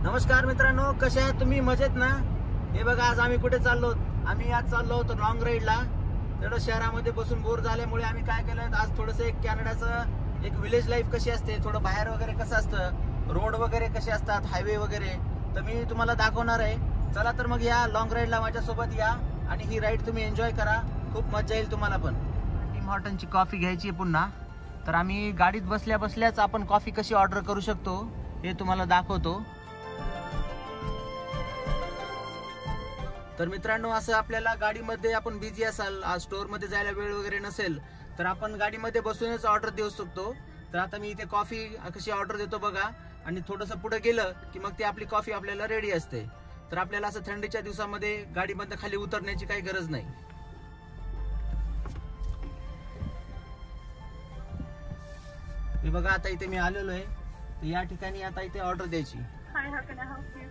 नमस्कार मित्रांनो, कसे आहात तुम्ही? मजेत ना? हे बघा, आज आम्ही कुठे चाललो? आम्ही आज चाललो होतो लॉंग राईडला. थोडं शहरामध्ये बसून बोर झाल्यामुळे आम्ही काय केलं, आज थोडंसं एक कॅनडाचं एक विलेज लाईफ कशी असते, थोडं बाहेर वगैरे कसं असतं, रोड वगैरे कसे असतात, हायवे वगैरे, तर मी तुम्हाला दाखवणार आहे. चला तर मग या लॉंग राईडला माझ्यासोबत या आणि ही राईड तुम्ही एन्जॉय करा. खूप मजा येईल तुम्हाला पण. टीम हॉर्टनची कॉफी घ्यायची आहे पुन्हा. तर आम्ही गाडीत बसल्या बसल्याच आपण कॉफी कशी ऑर्डर करू शकतो हे तुम्हाला दाखवतो. तर मित्रांनो, असं आपल्याला गाडीमध्ये आपण बिझी असाल, स्टोअरमध्ये जायला वेळ वगैरे नसेल, तर आपण गाडीमध्ये बसूनच ऑर्डर देऊ शकतो. तर आता मी इथे कॉफी कशी ऑर्डर देतो बघा, आणि थोडंसं पुढे गेलं की मग ती आपली कॉफी आपल्याला रेडी असते. तर आपल्याला असं थंडीच्या दिवसामध्ये गाडीमध्ये खाली उतरण्याची काही गरज नाही. हे बघा, आता इथे मी आलेलो आहे. तर या ठिकाणी आता इथे ऑर्डर द्यायची. Hi, how can I help you?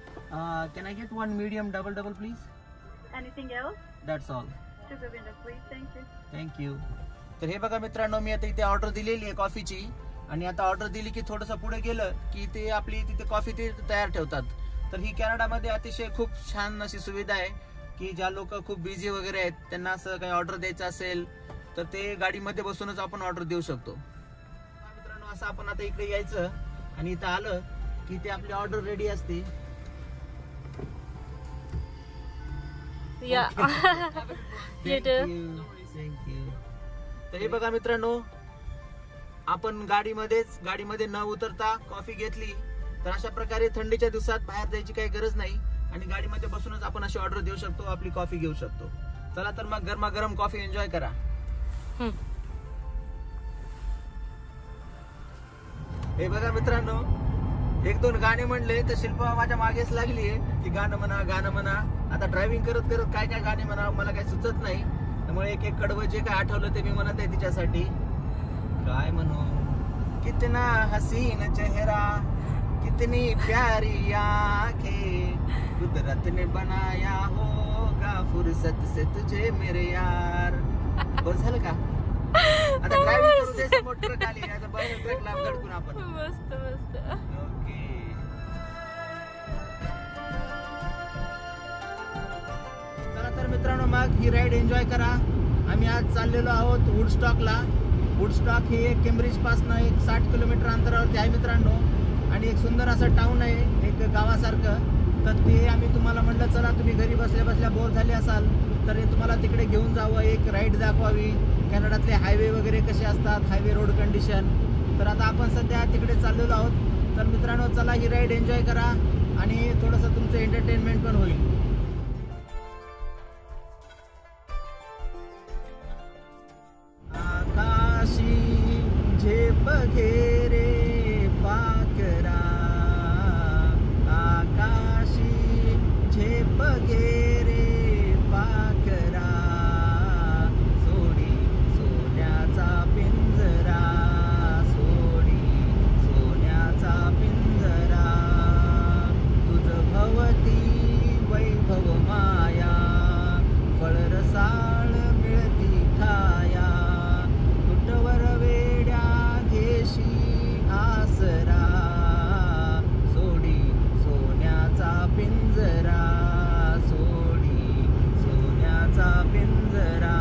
Can I get one medium double please? Anything else? That's all. Sugar window, please. Thank you. Thank you. तर हे बघा मित्रांनो, मी आता इथे ऑर्डर दिलेली आहे कॉफीची, आणि आता ऑर्डर दिली की थोडंसं पुढे गेलं की ते आपली तिथे कॉफी ते तयार ठेवतात. तर ही कॅनडामध्ये अतिशय खूप छान अशी सुविधा आहे की ज्या लोक खूप बिझी वगैरे आहेत, त्यांना असं काही ऑर्डर द्यायचं असेल तर ते गाडीमध्ये बसूनच आपण ऑर्डर देऊ शकतो. मित्रांनो, असं आपण आता इकडे यायचं आणि इथं आलं की ते आपली ऑर्डर रेडी असते. Yeah. You do. Thank you. तर हे बघा मित्रांनो, आपण गाडीमध्ये न उतरता कॉफी घेतली. तर अशा प्रकारे थंडीच्या दिवसात बाहेर जायची काही गरज नाही आणि गाडीमध्ये बसूनच आपण अशी ऑर्डर देऊ शकतो, आपली कॉफी घेऊ शकतो. चला तर मग गरमागरम कॉफी एन्जॉय करा. हे बघा मित्रांनो, एक दोन गाणे म्हणले तर शिल्पा माझ्या मागेच लागलीये की गाणं म्हणा. आता ड्रायव्हिंग करत करत काय काय गाणे म्हणा मला काही सुचत नाही, त्यामुळे एक एक कडवं जे काय आठवलं ते मी म्हणत आहे तिच्यासाठी. काय म्हणू? कितना हसीन चेहरा, कितनी प्यारी आंखें, कुदरत ने बनाया होगा फुर्सत से तुझे मेरे यार. बस झालं का? आता ड्रायव्हिंग करू दे, समोर ट्रक आली, आता बाहेर ट्रकला धडकून आपण. मस्त. ओके. चला तर मित्रांनो, मग ही राईड एन्जॉय करा. आम्ही आज चाललेलो आहोत वुडस्टॉकला. वुडस्टॉक हे केम्ब्रिज पासनं एक 60 किलोमीटर अंतरावरती आहे मित्रांनो, आणि एक सुंदर असं टाउन आहे, एक गावासारखं. तर ते आम्ही तुम्हाला म्हटलं, चला तुम्ही घरी बसल्या बसल्या बोर झाले असाल तर हे तुम्हाला तिकडे घेऊन जावं, एक राईड दाखवावी, कॅनडातले हायवे वगैरे कसे असतात, हायवे रोड कंडिशन. तर आता आपण सध्या तिकडे चाललेलो आहोत. तर मित्रांनो, चला ही राईड एन्जॉय करा आणि थोडंसं तुमचं एंटरटेनमेंट पण होईल. आकाशी झेप घेरे पाकरा, आकाशी झेप घेरे पाकरा, सोडी सोन्याचा पिंजरा, सोडी सोन्याचा पिंजरा, तुझ भवती वैभव माया, फळरसाळ मिळती खाया, तुटवर वेड्या घेशी आसरा, सोडी सोन्याचा पिंजरा, सोडी सोन्याचा पिंजरा,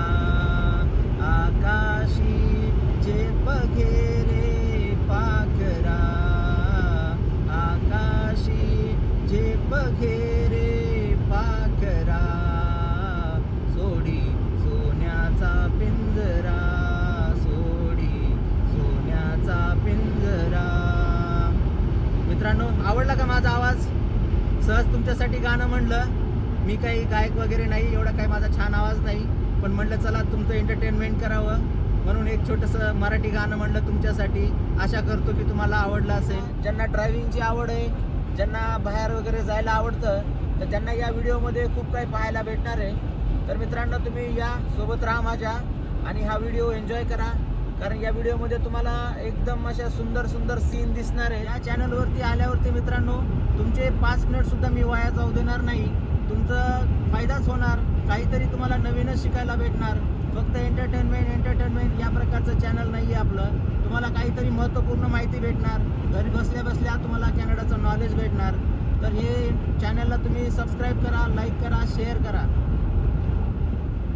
आकाशी झेप घेरे पाखरा, आकाशी झेप घेरे पाखरा, सोडी सोन्याचा पिंजरा, सोडी सोन्याचा पिंजरा. मित्रांनो, आवडला का माझा आवाज? सहज तुमच्यासाठी गाणं म्हणलं. मी काही गायक वगैरे नाही, एवढा काही माझा छान आवाज नाही, पण म्हटलं चला तुमचं एंटरटेनमेंट करावं म्हणून एक छोटंसं मराठी गाणं म्हणलं तुमच्यासाठी. आशा करतो की तुम्हाला आवडलं असेल. ज्यांना ड्रायव्हिंगची आवड आहे, ज्यांना बाहेर वगैरे जायला आवडतं, तर त्यांना या व्हिडिओमध्ये खूप काही पाहायला भेटणार आहे. तर मित्रांनो, तुम्ही या सोबत राहा माझ्या आणि हा व्हिडिओ एन्जॉय करा, कारण या व्हिडिओमध्ये तुम्हाला एकदम अशा सुंदर सुंदर सीन दिसणार आहे. या चॅनलवरती आल्यावरती मित्रांनो, तुमचे 5 मिनिट सुद्धा मी वाया जाऊ देणार नाही. तुमचा फायदाच होणार, काहीतरी तुम्हाला नवीनच शिकायला भेटणार. फक्त एंटरटेनमेंट या प्रकारचं चॅनल नाही आहे आपलं. तुम्हाला काहीतरी महत्त्वपूर्ण माहिती भेटणार, घरी बसल्या बसल्या तुम्हाला कॅनडाचं नॉलेज भेटणार. तर हे चॅनलला तुम्ही सबस्क्राईब करा, लाईक करा, शेअर करा.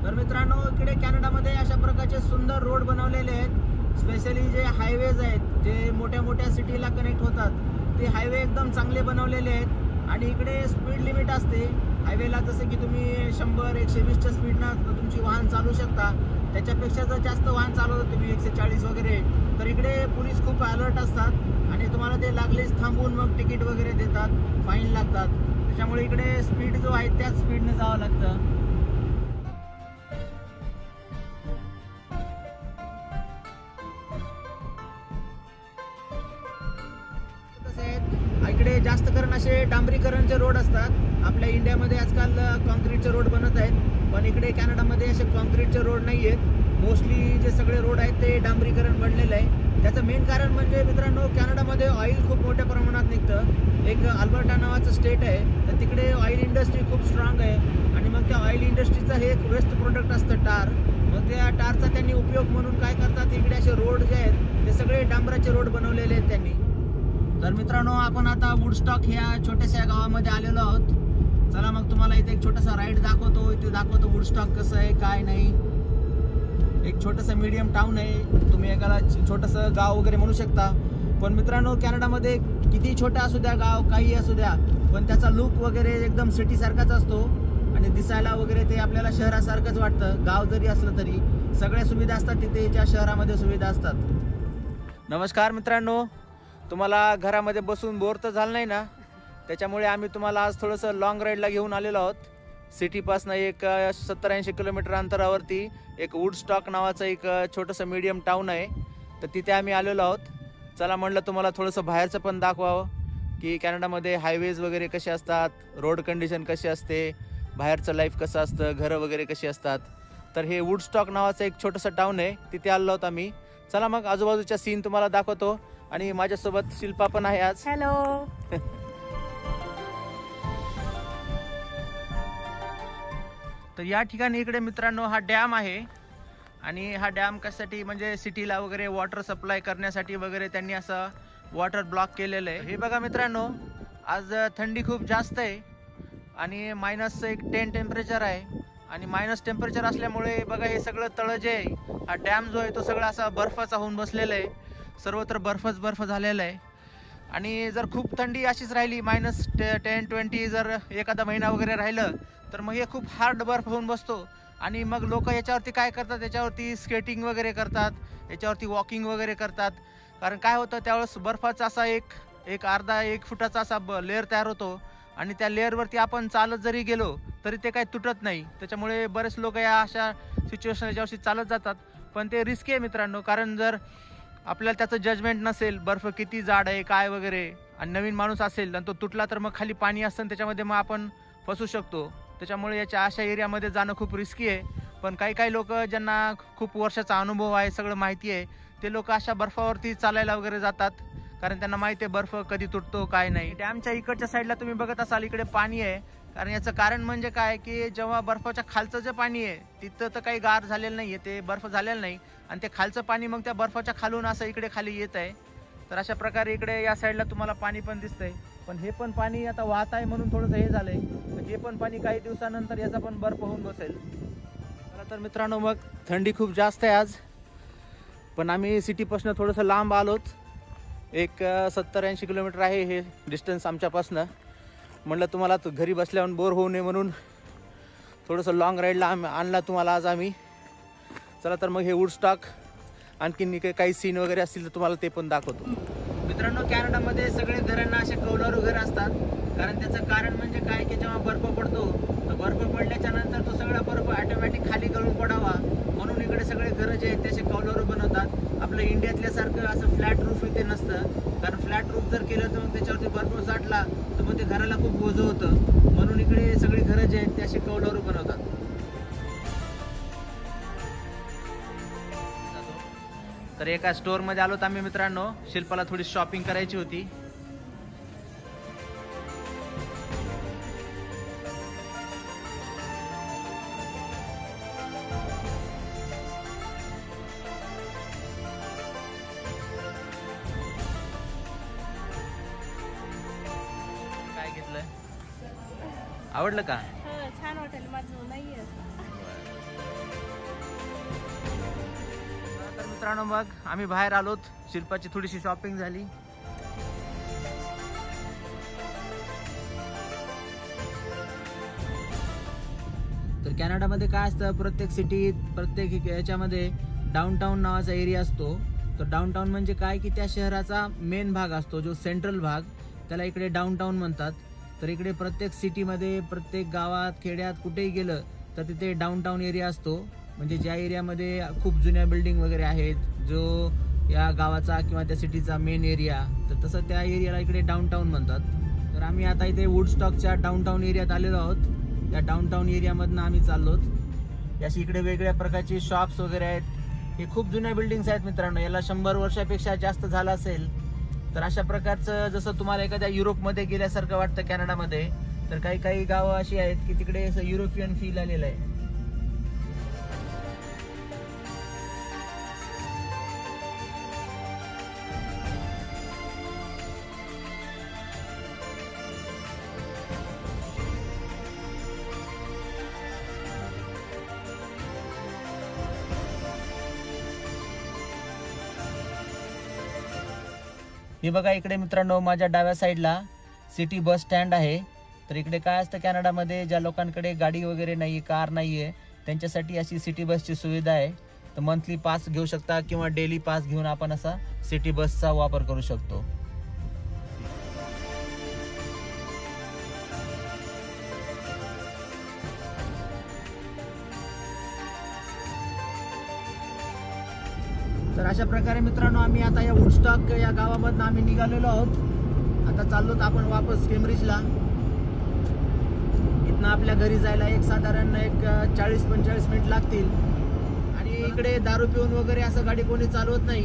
तर मित्रांनो, इकडे कॅनडामध्ये अशा प्रकारचे सुंदर रोड बनवलेले आहेत. स्पेशली जे हायवेज आहेत जे मोठ्या मोठ्या सिटीला कनेक्ट होतात ते हायवे एकदम चांगले बनवलेले आहेत. आणि इकडे स्पीड लिमिट असते हायवेला, जसं की तुम्ही 100-120च्या स्पीडनं तुमची वाहन चालू शकता. त्याच्यापेक्षा जर जास्त वाहन चालवलं तुम्ही 140 वगैरे, तर इकडे पोलीस खूप अलर्ट असतात आणि तुम्हाला ते लागलेच थांबवून मग तिकीट वगैरे देतात, फाईन लागतात. त्याच्यामुळे इकडे स्पीड जो आहे त्याच स्पीडने जावं लागतं. इकडे जास्त करून असे डांबरीकरणचे रोड असतात. आपल्या इंडियामध्ये आजकाल कॉन्क्रीटचे रोड बनत आहेत, पण इकडे कॅनडामध्ये असे कॉन्क्रीटचे रोड नाही आहेत. मोस्टली जे सगळे रोड आहेत ते डांबरीकरण बनलेलं आहे. त्याचं मेन कारण म्हणजे मित्रांनो, कॅनडामध्ये ऑइल खूप मोठ्या प्रमाणात निघतं. एक अल्बर्टा नावाचं स्टेट आहे, तर तिकडे ऑइल इंडस्ट्री खूप स्ट्रॉंग आहे. आणि मग त्या ऑइल इंडस्ट्रीचं हे एक वेस्ट प्रोडक्ट असतं टार. मग त्या टारचा त्यांनी उपयोग म्हणून काय करतात, इकडे असे रोड जे आहेत ते सगळे डांबराचे रोड बनवलेले आहेत त्यांनी. तर मित्रांनो, आपण आता वुडस्टॉक ह्या छोट्याशा गावामध्ये आलेलो आहोत. चला मग तुम्हाला इथे एक छोटासा राईड दाखवतो. इथे दाखवतो वुडस्टॉक कसं आहे काय नाही. एक छोटंसं मीडियम टाउन आहे, तुम्ही एकाला छोटंसं गाव वगैरे म्हणू शकता. पण मित्रांनो, कॅनडामध्ये किती छोटा असू द्या गाव, काही असू द्या, पण त्याचा लुक वगैरे एकदम सिटीसारखाच असतो आणि दिसायला वगैरे ते आपल्याला शहरासारखंच वाटतं. गाव जरी असलं तरी सगळ्या सुविधा असतात तिथे, ज्या शहरामध्ये सुविधा असतात. नमस्कार मित्रांनो, तुम्हाला घरामध्ये बसून बोर तर झालं नाही ना, त्याच्यामुळे आम्ही तुम्हाला आज थोडंसं लॉंग राईडला घेऊन आलेलो आहोत. सिटीपासून एक 70-80 किलोमीटर अंतरावरती एक वुडस्टॉक नावाचं एक छोटंसं मीडियम टाऊन आहे, तर तिथे आम्ही आलेलो आहोत. चला म्हणलं तुम्हाला थोडंसं बाहेरचं पण दाखवावं की कॅनडामध्ये हायवेज वगैरे कसे असतात, रोड कंडिशन कशी असते, बाहेरचं लाईफ कसं असतं, घरं वगैरे कशी असतात. तर हे वुडस्टॉक नावाचं एक छोटंसं टाऊन आहे, तिथे आलो आहोत आम्ही. चला मग आजूबाजूच्या सीन तुम्हाला दाखवतो. आणि माझ्यासोबत शिल्पा पण आहे आज. हॅलो. तर या ठिकाणी इकडे मित्रांनो हा डॅम आहे आणि हा डॅम कशासाठी म्हणजे सिटीला वगैरे वॉटर सप्लाय करण्यासाठी वगैरे त्यांनी असं वॉटर ब्लॉक केलेलं आहे. हे बघा मित्रांनो, आज थंडी खूप जास्त आहे आणि -10 टेम्परेचर आहे. आणि मायनस टेम्परेचर असल्यामुळे बघा हे सगळं तळ जे आहे, हा डॅम जो आहे तो सगळा असा बर्फाचा होऊन बसलेला आहे. सर्वत्र बर्फ झालेला आहे. आणि जर खूप थंडी अशीच राहिली -10-20 जर एखादा महिना वगैरे राहिलं तर मग हे खूप हार्ड बर्फ होऊन बसतो. आणि मग लोक याच्यावरती काय करतात, याच्यावरती स्केटिंग वगैरे करतात, याच्यावरती वॉकिंग वगैरे करतात. कारण काय होतं, त्यावेळेस बर्फाचा असा एक अर्धा 1 फुटाचा असा लेअर तयार होतो आणि त्या लेअरवरती आपण चालत जरी गेलो तरी ते काही तुटत नाही. त्याच्यामुळे बरेच लोक या अशा सिच्युएशन याच्यावरती चालत जातात. पण ते रिस्की आहे मित्रांनो, कारण जर आपल्याला त्याचं जजमेंट नसेल, बर्फ किती जाड आहे काय वगैरे, आणि नवीन माणूस असेल आणि तो तुटला तर मग खाली पाणी असतं त्याच्यामध्ये मग आपण फसू शकतो. त्याच्यामुळे याच्या अशा एरियामध्ये जाणं खूप रिस्की आहे. पण काही लोक ज्यांना खूप वर्षाचा अनुभव आहे, सगळं माहिती आहे, ते लोक अशा बर्फावरती चालायला वगैरे जातात, कारण त्यांना माहिती आहे बर्फ कधी तुटतो काय नाही. डॅमच्या इकडच्या साईडला तुम्ही बघत असाल इकडे पाणी आहे. कारण याचं कारण म्हणजे काय की जेव्हा बर्फाच्या खालचं जे पाणी आहे तिथं तर काही गार झालेलं नाही आहे, ते बर्फ झालेलं नाही, आणि ते खालचं पाणी मग त्या बर्फाच्या खालून असं इकडे खाली येत आहे. तर अशा प्रकारे इकडे या साईडला तुम्हाला पाणी पण दिसतंय. पण हे पण पाणी आता वाहत आहे म्हणून थोडंसं हे झालंय, तर हे पण पाणी काही दिवसानंतर याचा पण बर्फ होऊन बसेल. तर मित्रांनो, मग थंडी खूप जास्त आहे आज, पण आम्ही सिटीपासून थोडंसं लांब आलोत. एक 70-80 किलोमीटर आहे हे डिस्टन्स आमच्यापासनं. म्हटलं तुम्हाला घरी बसल्यावर बोर होऊ नये म्हणून थोडंसं लॉंग राईडला आणला तुम्हाला आज आम्ही. चला तर मग हे वुडस्टॉक आणखीन काही सीन वगैरे असतील तर तुम्हाला ते पण दाखवतो. मित्रांनो, कॅनडामध्ये सगळे घरांना असे कौलारू घर असतात. कारण त्याचं कारण म्हणजे काय की जेव्हा बर्फ पडतो तर बर्फ पडल्याच्या नंतर तो सगळा बर्फ ऑटोमॅटिक खाली गळून पडावा म्हणून इकडे सगळे घरं जे आहेत ते असे कौलारू बनवतात. आपलं इंडियातल्यासारखं असं फ्लॅट रूफ इथे नसतं, कारण फ्लॅट रूफ जर केलं तर मग त्याच्यावरती बर्फ साठला तर मग ते घराला खूप ओझं होतं. म्हणून इकडे सगळी घरं जे आहेत ते असे कौलारू बनवतात. तर एका स्टोअरमध्ये आलोत आम्ही मित्रांनो, शिल्पाला थोडी शॉपिंग करायची होती. काय घेतलंय? आवडलं का? छान वाटेल, माझं नाही असं. तर मित्रांनो मग आम्ही बाहेर आलोत, शिल्पाची थोडीशी शॉपिंग झाली. तर कॅनडामध्ये काय असतं, प्रत्येक सिटीत प्रत्येक याच्यामध्ये डाऊनटाऊन नावाचा एरिया असतो. तर डाऊनटाऊन म्हणजे काय की त्या शहराचा मेन भाग असतो, जो सेंट्रल भाग, त्याला इकडे डाऊनटाऊन म्हणतात. तर इकडे प्रत्येक सिटीमध्ये, प्रत्येक गावात, खेड्यात कुठेही गेलं तर तिथे डाऊनटाऊन एरिया असतो. म्हणजे ज्या एरियामध्ये खूप जुन्या बिल्डिंग वगैरे आहेत, जो या गावाचा किंवा त्या सिटीचा मेन एरिया, तर तसं त्या एरियाला इकडे डाऊनटाऊन म्हणतात. तर आम्ही आता इथे वुडस्टॉकच्या डाऊनटाऊन एरियात आलेलो आहोत. त्या डाऊनटाऊन एरियामधनं आम्ही चाललोत. याशी इकडे वेगवेगळ्या प्रकारचे शॉप्स वगैरे आहेत. हे खूप जुन्या बिल्डिंग्स आहेत मित्रांनो, याला 100 वर्षापेक्षा जास्त झालं असेल. तर अशा प्रकारचं, जसं तुम्हाला एखाद्या युरोपमध्ये गेल्यासारखं वाटतं कॅनडामध्ये, तर काही काही गावं अशी आहेत की तिकडे असं युरोपियन फील आलेलं आहे. हे बघा इकडे मित्रांनो, माझ्या डाव्या साईडला सिटी बस स्टँड आहे. तर इकडे काय असतं कॅनडामध्ये, ज्या लोकांकडे गाडी वगैरे नाही, कार नाही आहे, त्यांच्यासाठी अशी सिटी बसची सुविधा आहे. तर मंथली पास घेऊ शकता किंवा डेली पास घेऊन आपण असा सिटी बसचा वापर करू शकतो. तर अशा प्रकारे मित्रांनो आम्ही आता या वुडस्टॉक या गावामधून आम्ही निघालेलो आहोत. आता चाललोत आपण वापस केम्ब्रिजला. इथनं आपल्या घरी जायला साधारण 40-45 मिनिट लागतील. आणि इकडे दारू पिऊन वगैरे असं गाडी कोणी चालवत नाही,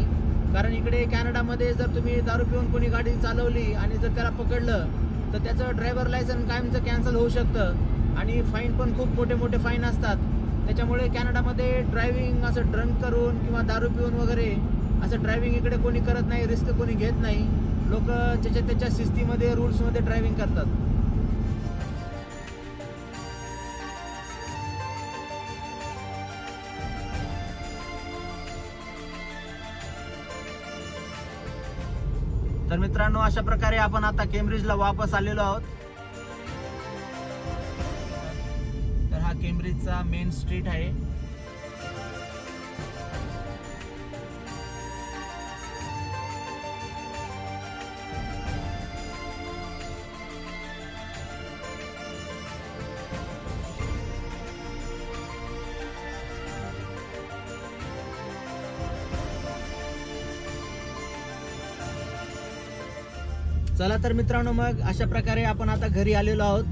कारण इकडे कॅनडामध्ये जर तुम्ही दारू पिऊन कोणी गाडी चालवली आणि जर त्याला पकडलं तर त्याचं ड्रायव्हर लायसन कायमचं कॅन्सल होऊ शकतं. आणि फाईन पण खूप मोठे मोठे फाईन असतात. त्याच्यामुळे कॅनडामध्ये ड्रायव्हिंग असं ड्रंक करून किंवा दारू पिऊन वगैरे असं ड्रायव्हिंग इकडे कोणी करत नाही, रिस्क कोणी घेत नाही. लोक त्याच्या शिस्तीमध्ये, रूल्समध्ये ड्रायव्हिंग करतात. तर मित्रांनो अशा प्रकारे आपण आता केम्ब्रिजला वापस आलेलो आहोत. तर हा केम्ब्रिजचा मेन स्ट्रीट आहे. चला तर मित्रांनो मग अशा प्रकारे आपण आता घरी आलेलो आहोत.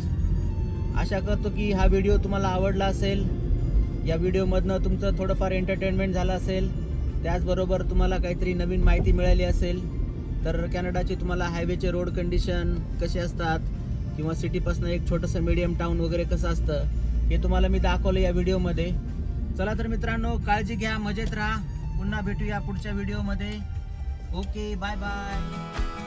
आशा करतो की हा व्हिडिओ तुम्हाला आवडला असेल. या व्हिडिओमधनं तुमचं थोडंफार एंटरटेनमेंट झालं असेल, त्याचबरोबर तुम्हाला काहीतरी नवीन माहिती मिळाली असेल. तर कॅनडाचे तुम्हाला हायवेचे रोड कंडिशन कसे असतात किंवा सिटीपासून एक छोटंसं मीडियम टाउन वगैरे कसं असतं हे तुम्हाला मी दाखवलं या व्हिडिओमध्ये. चला तर मित्रांनो, काळजी घ्या, मजेत राहा. पुन्हा भेटूया पुढच्या व्हिडिओमध्ये. Okay, bye bye.